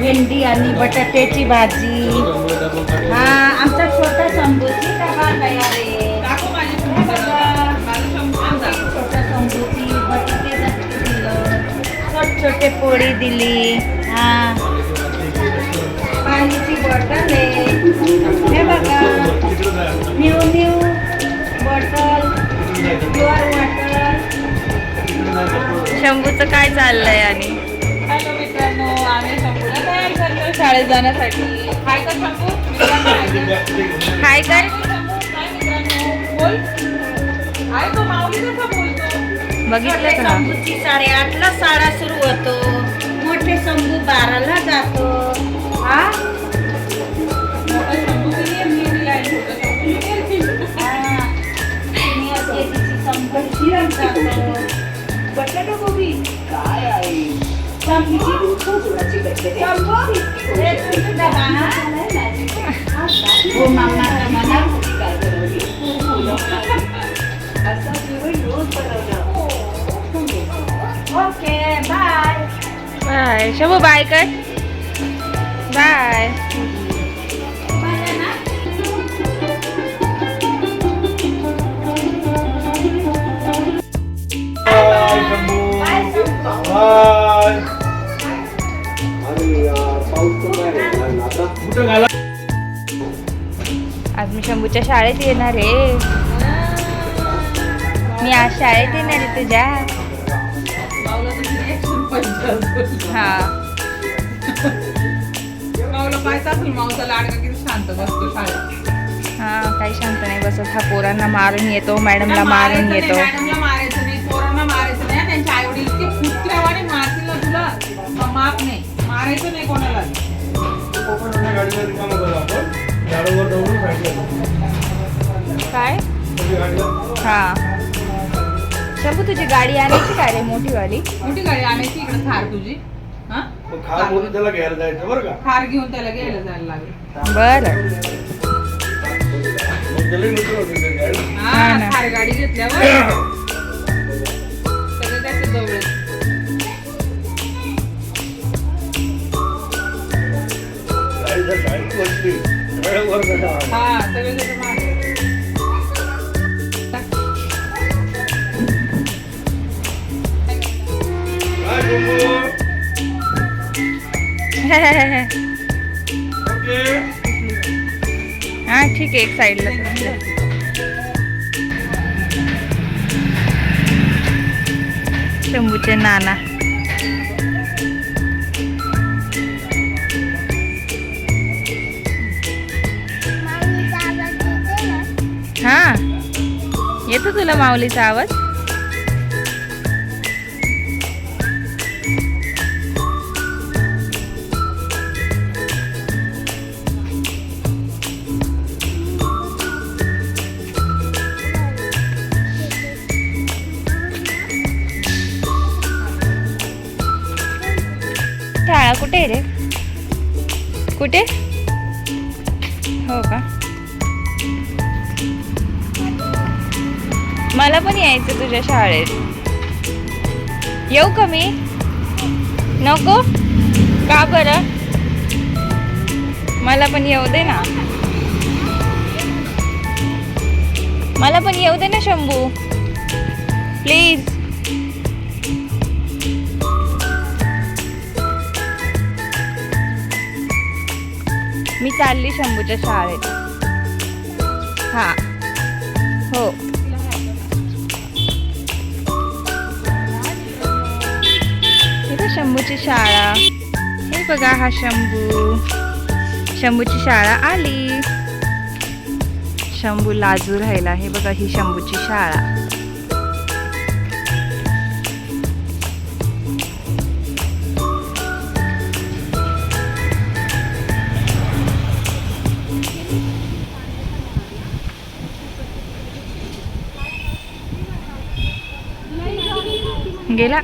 भेंडी आणि बटाट्याची भाजी. हा आमचा छोटा शंभूची डबा तयार आहे. छोटा शंभूची बटाटे दिलं, छोटे पोळी दिली. हा पाण्याची बॉटल आहे, हे बघा, न्यू बॉटल, प्युअर वॉटर. शंभूचं काय चाललंय? आणि हॅलो मित्रांनो, आम्ही शंभूला तयार करतो शाळेत जाण्यासाठी. हाय कर शंभू. काय काय मित्रांनो बोल. हाय तो माऊली कसा बोलतो. बघितलं का? शंभूची 8:30ला शाळा सुरू होतो. मोठे शंभू 12ला जातो. हा मोठा शंभू सिनियर मीडिया आहे, छोटा शंभू सिनियर केजीची शंभू जातो. बटाटा गोबी काय आहे? हे तुझं डबा ना? हो मामाचा मला. काय बनवली? असं जेवण रोज बनवलं. Okay bye. Bye Shambhu, bye कर. बाय. आज मी शंभूच्या शाळेत येणार आहे. मी आज शाळेत येणार आहे तुझ्या. हा माऊला पाहिजे असेल. माऊचा लाडका किती शांत बसतो शाळेत. हा काही शांत नाही बसत. हा पोरांना मारून येतो, मॅडमला मारून येतो. मॅडमला मारायचं नाही, पोरांना मारायचं नाही. त्यांच्या आई वडील इतके कुत्र्यावाने मारतील ना तुला, माफ नाही. मारायचं नाही कोणाला. काय? हा शंभू, तुझी गाडी आणायची का रे? मोठीवाली. मोठी गाडी आणायची इकडे थार तुझी. हा त्याला घ्यायला जायचं बरं का. थार घेऊन त्याला घ्यायला जायला लागेल. बरं. हा ना. थार गाडी घेतल्यावर सगळे त्याच्या जवळ. हा सगळे त्याच्या मागे. हा ठीक आहे, एक साईडला. शंभूचे नाना. हा येतो तुला माऊलीचा आवाज? शाळा कुठे आहे रे? कुठे? हो का? मला पण यायचं तुझ्या शाळेत. येऊ का मी? नको का बरं? मला पण येऊ दे ना. मला पण येऊ दे ना शंभू, प्लीज. मी चालली शंभूच्या शाळेत. हा हो. हे शंभूची शाळा. हे बघा, हा शंभू. शंभूची शाळा आली. शंभू लाजू राहिला. हे बघा, ही शंभूची शाळा. गेला.